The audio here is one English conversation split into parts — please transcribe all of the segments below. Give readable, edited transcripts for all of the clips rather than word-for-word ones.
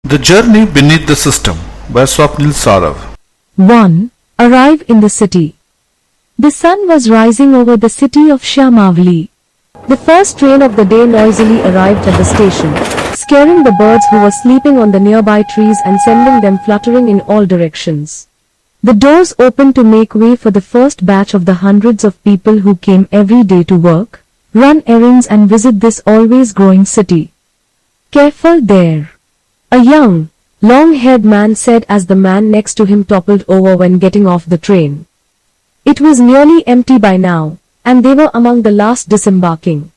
The Journey Beneath the System by Swapnil Saurav. 1. Arrive in the city. The sun was rising over the city of Shyamavali. The first train of the day noisily arrived at the station, scaring the birds who were sleeping on the nearby trees and sending them fluttering in all directions. The doors opened to make way for the first batch of the hundreds of people who came every day to work, run errands and visit this always growing city. Careful there, a young, long-haired man said as the man next to him toppled over when getting off the train. It was nearly empty by now, and they were among the last disembarking.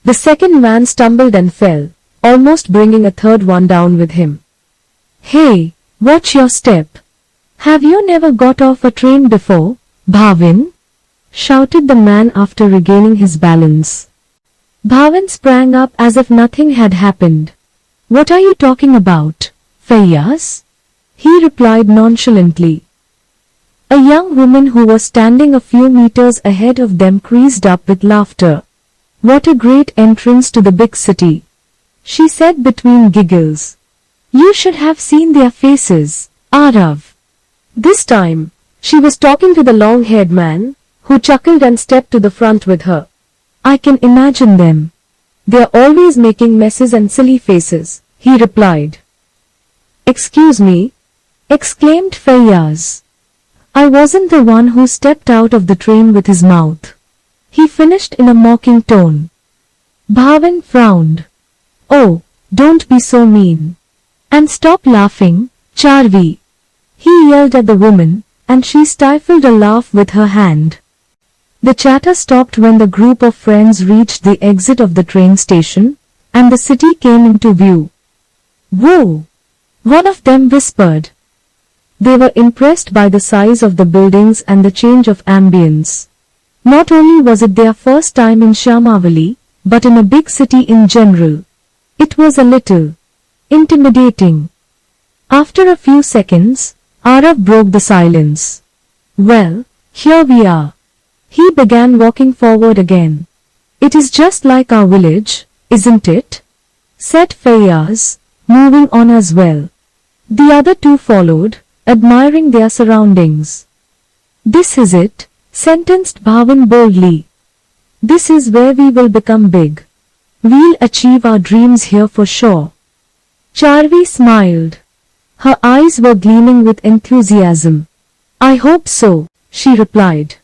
The second man stumbled and fell, almost bringing a third one down with him. Hey, watch your step. Have you never got off a train before, Bhavin? Shouted the man after regaining his balance. Bhavin sprang up as if nothing had happened. What are you talking about, Fayyaz? He replied nonchalantly. A young woman who was standing a few meters ahead of them creased up with laughter. What a great entrance to the big city, she said between giggles. You should have seen their faces, Arav. This time, she was talking to the long-haired man, who chuckled and stepped to the front with her. I can imagine them. They're always making messes and silly faces, he replied. Excuse me, exclaimed Fayyaz. I wasn't the one who stepped out of the train with his mouth, he finished in a mocking tone. Bhavin frowned. Oh, don't be so mean. And stop laughing, Charvi. He yelled at the woman, and she stifled a laugh with her hand. The chatter stopped when the group of friends reached the exit of the train station, and the city came into view. Whoa! One of them whispered. They were impressed by the size of the buildings and the change of ambience. Not only was it their first time in Shyamavali, but in a big city in general. It was a little intimidating. After a few seconds, Arav broke the silence. Well, here we are. He began walking forward again. It is just like our village, isn't it? Said Fayyaz, moving on as well. The other two followed, admiring their surroundings. This is it, sentenced Bhavin boldly. This is where we will become big. We'll achieve our dreams here for sure. Charvi smiled. Her eyes were gleaming with enthusiasm. I hope so, she replied.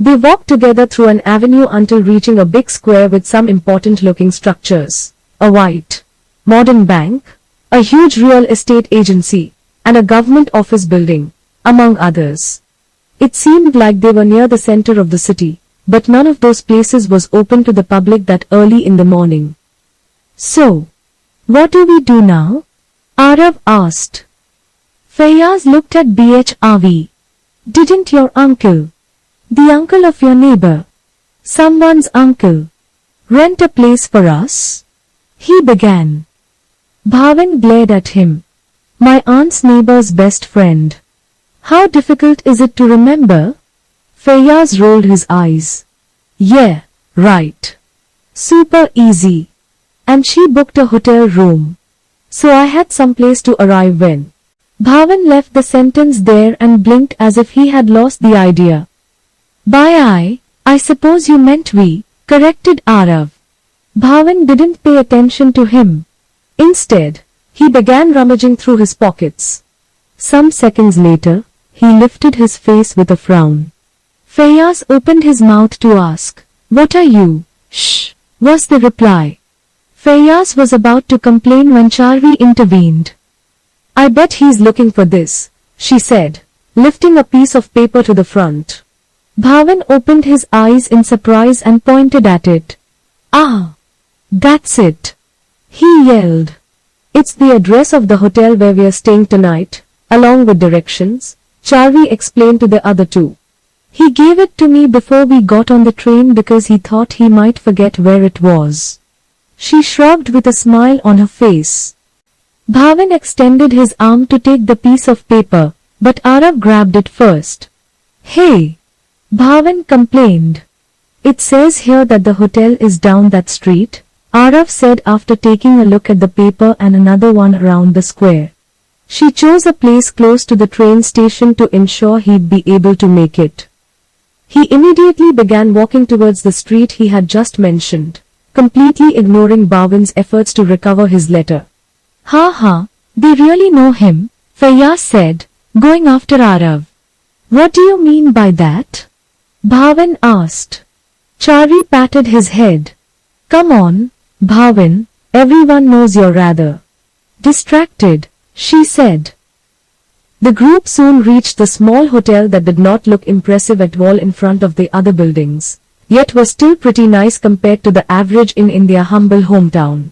They walked together through an avenue until reaching a big square with some important-looking structures. A white, modern bank, a huge real estate agency, and a government office building, among others. It seemed like they were near the center of the city, but none of those places was open to the public that early in the morning. So, what do we do now? Arav asked. Fayyaz looked at Bhravi. Didn't your uncle, the uncle of your neighbor, someone's uncle, rent a place for us? He began. Bhavin glared at him. My aunt's neighbor's best friend. How difficult is it to remember? Fayyaz rolled his eyes. Yeah, right. Super easy. And she booked a hotel room. So I had some place to arrive when. Bhavin left the sentence there and blinked as if he had lost the idea. I suppose you meant we, corrected Arav. Bhavin didn't pay attention to him. Instead, he began rummaging through his pockets. Some seconds later, he lifted his face with a frown. Fayyaz opened his mouth to ask, What are you? Shh, was the reply. Fayyaz was about to complain when Charvi intervened. I bet he's looking for this, she said, lifting a piece of paper to the front. Bhavin opened his eyes in surprise and pointed at it. Ah! That's it! He yelled. It's the address of the hotel where we are staying tonight, along with directions, Charvi explained to the other two. He gave it to me before we got on the train because he thought he might forget where it was. She shrugged with a smile on her face. Bhavin extended his arm to take the piece of paper, but Arav grabbed it first. Hey! Bhavin complained. It says here that the hotel is down that street, Arav said after taking a look at the paper and another one around the square. She chose a place close to the train station to ensure he'd be able to make it. He immediately began walking towards the street he had just mentioned, completely ignoring Bhavin's efforts to recover his letter. Ha ha, they really know him, Feyyaz said, going after Arav. What do you mean by that? Bhavin asked. Charvi patted his head. Come on, Bhavin, everyone knows you're rather distracted, she said. The group soon reached the small hotel that did not look impressive at all in front of the other buildings, yet was still pretty nice compared to the average inn in their humble hometown.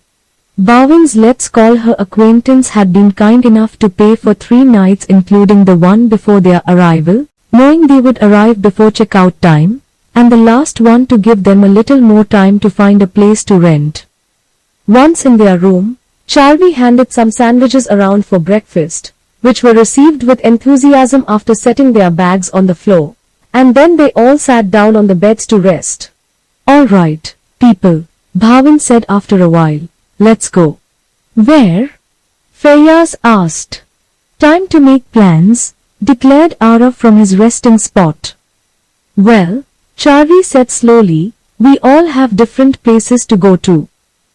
Bhavin's let's call her acquaintance had been kind enough to pay for 3 nights including the one before their arrival, knowing they would arrive before checkout time, and the last one to give them a little more time to find a place to rent. Once in their room, Charvi handed some sandwiches around for breakfast, which were received with enthusiasm after setting their bags on the floor, and then they all sat down on the beds to rest. All right, people, Bhavin said after a while, let's go. Where? Feyyaz asked. Time to make plans, declared Arav from his resting spot. Well, Charvi said slowly, we all have different places to go to.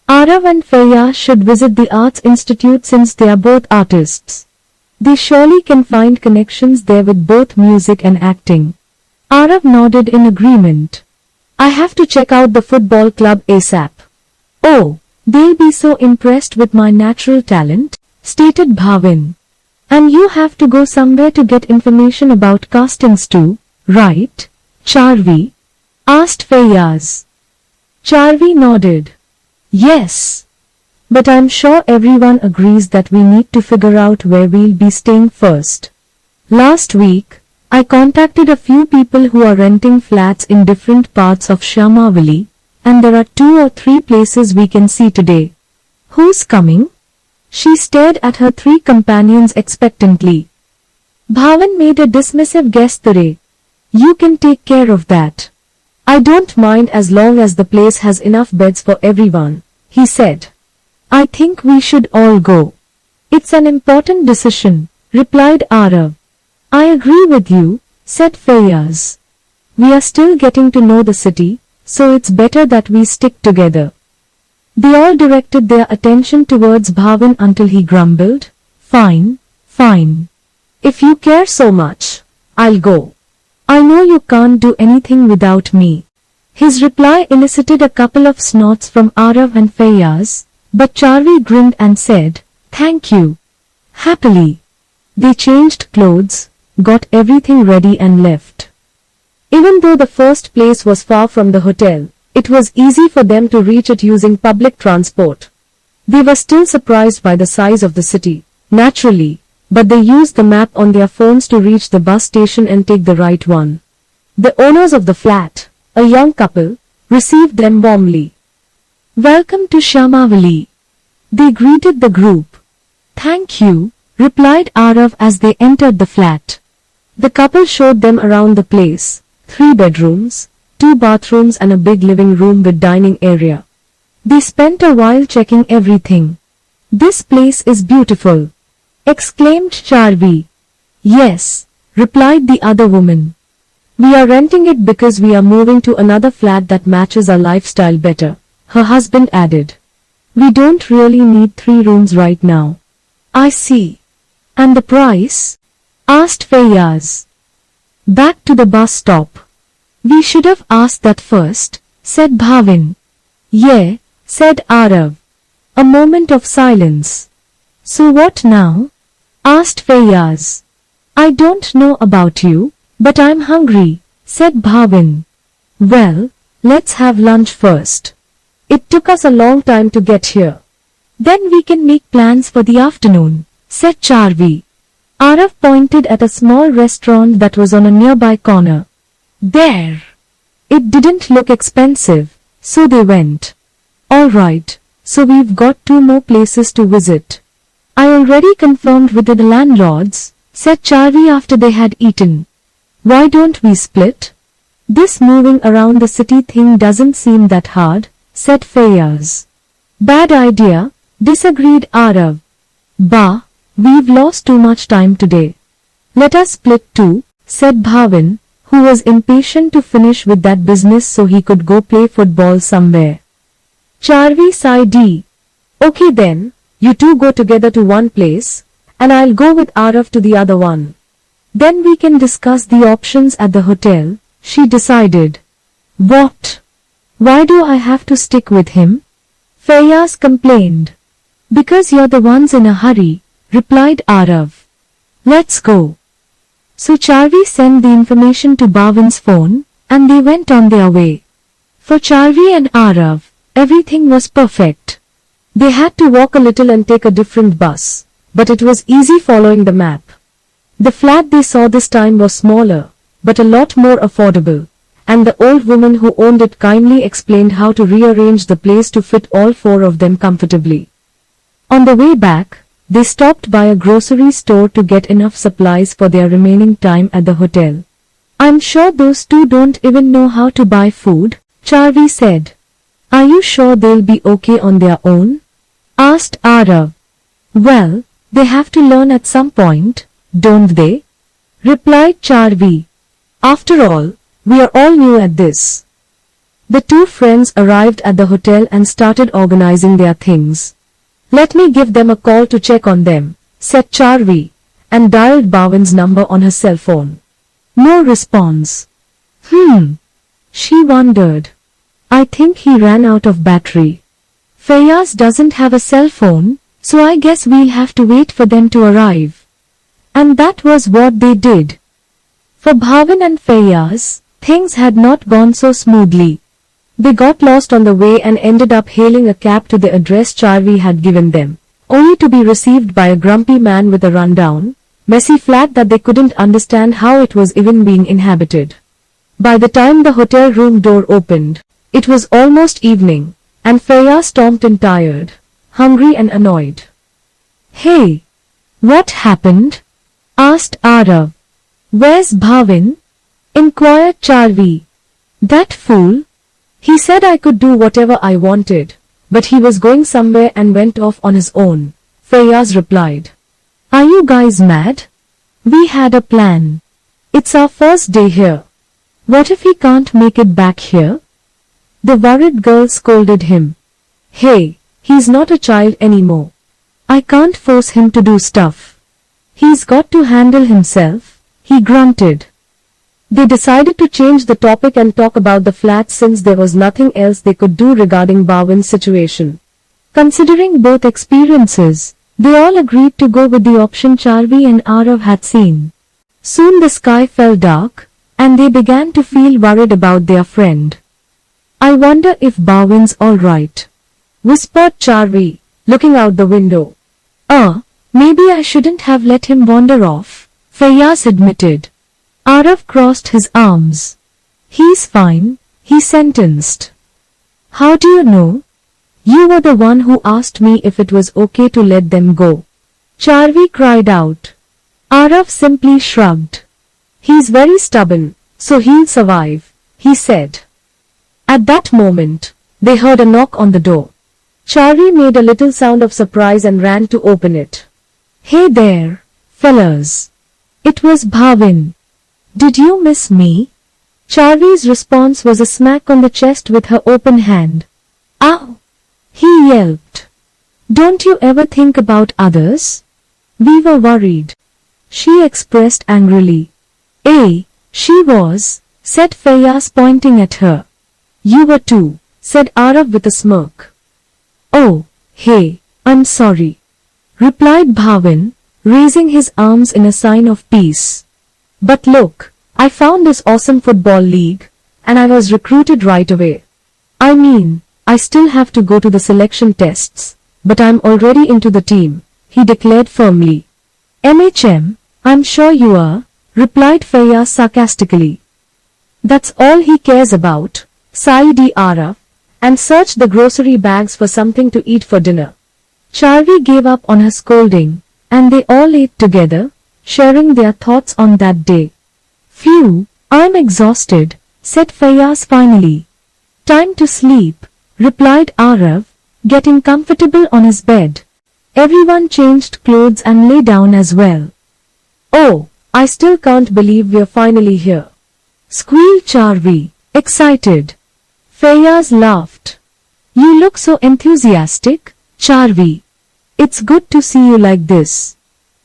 Arav and Feyyaz should visit the Arts Institute since they are both artists. They surely can find connections there with both music and acting. Arav nodded in agreement. I have to check out the football club ASAP. Oh, they'll be so impressed with my natural talent, stated Bhavin. And you have to go somewhere to get information about castings too, right, Charvi? Asked Feyyaz. Charvi nodded. Yes. But I'm sure everyone agrees that we need to figure out where we'll be staying first. Last week, I contacted a few people who are renting flats in different parts of Shyamavali, and there are 2 or 3 places we can see today. Who's coming? She stared at her 3 companions expectantly. Bhavin made a dismissive gesture. You can take care of that. I don't mind as long as the place has enough beds for everyone, he said. I think we should all go. It's an important decision, replied Arav. I agree with you, said Feyyaz. We are still getting to know the city, so it's better that we stick together. They all directed their attention towards Bhavin until he grumbled, Fine, fine. If you care so much, I'll go. I know you can't do anything without me. His reply elicited a couple of snorts from Arav and Feyyaz, but Charvi grinned and said, Thank you. Happily. They changed clothes, got everything ready and left. Even though the first place was far from the hotel, it was easy for them to reach it using public transport. They were still surprised by the size of the city, naturally, but they used the map on their phones to reach the bus station and take the right one. The owners of the flat, a young couple, received them warmly. Welcome to Shyamavali. They greeted the group. Thank you, replied Arav as they entered the flat. The couple showed them around the place, 3 bedrooms, 2 bathrooms and a big living room with dining area. They spent a while checking everything. This place is beautiful, exclaimed Charvi. Yes, replied the other woman. We are renting it because we are moving to another flat that matches our lifestyle better, her husband added. We don't really need 3 rooms right now. I see. And the price? Asked Feyyaz. Back to the bus stop. We should have asked that first, said Bhavin. Yeah, said Arav. A moment of silence. So what now? Asked Feyyaz. I don't know about you, but I'm hungry, said Bhavin. Well, let's have lunch first. It took us a long time to get here. Then we can make plans for the afternoon, said Charvi. Arav pointed at a small restaurant that was on a nearby corner. There. It didn't look expensive, so they went. Alright, so we've got 2 more places to visit. I already confirmed with the landlords, said Charvi after they had eaten. Why don't we split? This moving around the city thing doesn't seem that hard, said Feyyaz. Bad idea, disagreed Arav. Bah, we've lost too much time today. Let us split too, said Bhavin, who was impatient to finish with that business so he could go play football somewhere. Charvi sighed. Okay then, you two go together to one place, and I'll go with Arav to the other one. Then we can discuss the options at the hotel, she decided. What? Why do I have to stick with him? Feyyaz complained. Because you're the ones in a hurry, replied Arav. Let's go. So Charvi sent the information to Bhavin's phone, and they went on their way. For Charvi and Arav, everything was perfect. They had to walk a little and take a different bus, but it was easy following the map. The flat they saw this time was smaller, but a lot more affordable, and the old woman who owned it kindly explained how to rearrange the place to fit all four of them comfortably. On the way back, they stopped by a grocery store to get enough supplies for their remaining time at the hotel. I'm sure those two don't even know how to buy food, Charvi said. Are you sure they'll be okay on their own? Asked Arav. Well, they have to learn at some point, don't they? Replied Charvi. After all, we are all new at this. The two friends arrived at the hotel and started organizing their things. Let me give them a call to check on them, said Charvi, and dialed Bhavin's number on her cell phone. No response. She wondered. I think he ran out of battery. Feyyaz doesn't have a cell phone, so I guess we'll have to wait for them to arrive. And that was what they did. For Bhavin and Feyyaz, things had not gone so smoothly. They got lost on the way and ended up hailing a cab to the address Charvi had given them, only to be received by a grumpy man with a rundown, messy flat that they couldn't understand how it was even being inhabited. By the time the hotel room door opened, it was almost evening, and Feyyaz stomped in tired, hungry and annoyed. Hey! What happened? Asked Arav. Where's Bhavin? Inquired Charvi. That fool? He said I could do whatever I wanted, but he was going somewhere and went off on his own, Feyyaz replied. Are you guys mad? We had a plan. It's our first day here. What if he can't make it back here? The worried girl scolded him. Hey, he's not a child anymore. I can't force him to do stuff. He's got to handle himself, he grunted. They decided to change the topic and talk about the flat since there was nothing else they could do regarding Bhavin's situation. Considering both experiences, they all agreed to go with the option Charvi and Arav had seen. Soon the sky fell dark, and they began to feel worried about their friend. I wonder if Bhavin's alright, whispered Charvi, looking out the window. Maybe I shouldn't have let him wander off, Feyyaz admitted. Arav crossed his arms. He's fine, he sentenced. How do you know? You were the one who asked me if it was okay to let them go. Charvi cried out. Arav simply shrugged. He's very stubborn, so he'll survive, he said. At that moment, they heard a knock on the door. Charvi made a little sound of surprise and ran to open it. Hey there, fellas. It was Bhavin. Did you miss me? Charvi's response was a smack on the chest with her open hand. Ow! He yelped. Don't you ever think about others? We were worried. She expressed angrily. She was, said Feyyaz pointing at her. You were too, said Arav with a smirk. Oh, hey, I'm sorry, replied Bhavin, raising his arms in a sign of peace. But look, I found this awesome football league, and I was recruited right away. I mean, I still have to go to the selection tests, but I'm already into the team, he declared firmly. I'm sure you are, replied Feyyaz sarcastically. That's all he cares about, sighed Arav, and searched the grocery bags for something to eat for dinner. Charvi gave up on her scolding, and they all ate together, sharing their thoughts on that day. Phew, I'm exhausted, said Feyyaz finally. Time to sleep, replied Arav, getting comfortable on his bed. Everyone changed clothes and lay down as well. "Oh, I still can't believe we're finally here," squealed Charvi, excited. Feyyaz laughed. "You look so enthusiastic, Charvi. It's good to see you like this."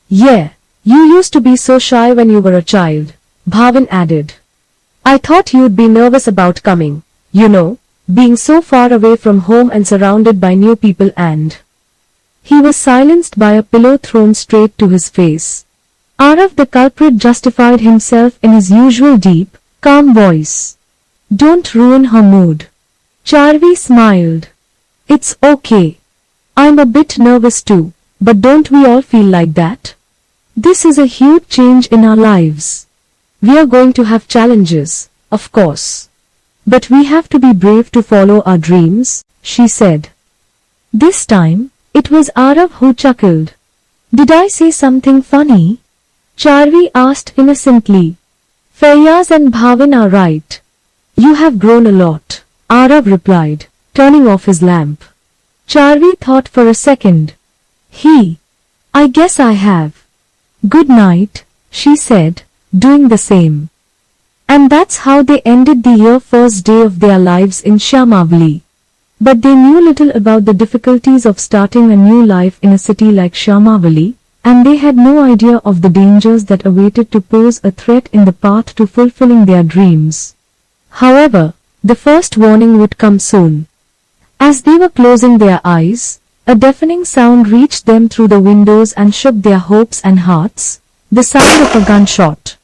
"Yeah, you used to be so shy when you were a child," Bhavin added. "I thought you'd be nervous about coming, being so far away from home and surrounded by new people and—" He was silenced by a pillow thrown straight to his face. Arav the culprit justified himself in his usual deep, calm voice. "Don't ruin her mood." Charvi smiled. "It's okay. I'm a bit nervous too, but don't we all feel like that? This is a huge change in our lives. We are going to have challenges, of course. But we have to be brave to follow our dreams," she said. This time, it was Arav who chuckled. "Did I say something funny?" Charvi asked innocently. "Feyyaz and Bhavin are right. You have grown a lot," Arav replied, turning off his lamp. Charvi thought for a second. I guess I have. "Good night," she said, doing the same. And that's how they ended the first day of their lives in Shyamavali. But they knew little about the difficulties of starting a new life in a city like Shyamavali, and they had no idea of the dangers that awaited to pose a threat in the path to fulfilling their dreams. However, the first warning would come soon. As they were closing their eyes, a deafening sound reached them through the windows and shook their hopes and hearts, the sound of a gunshot.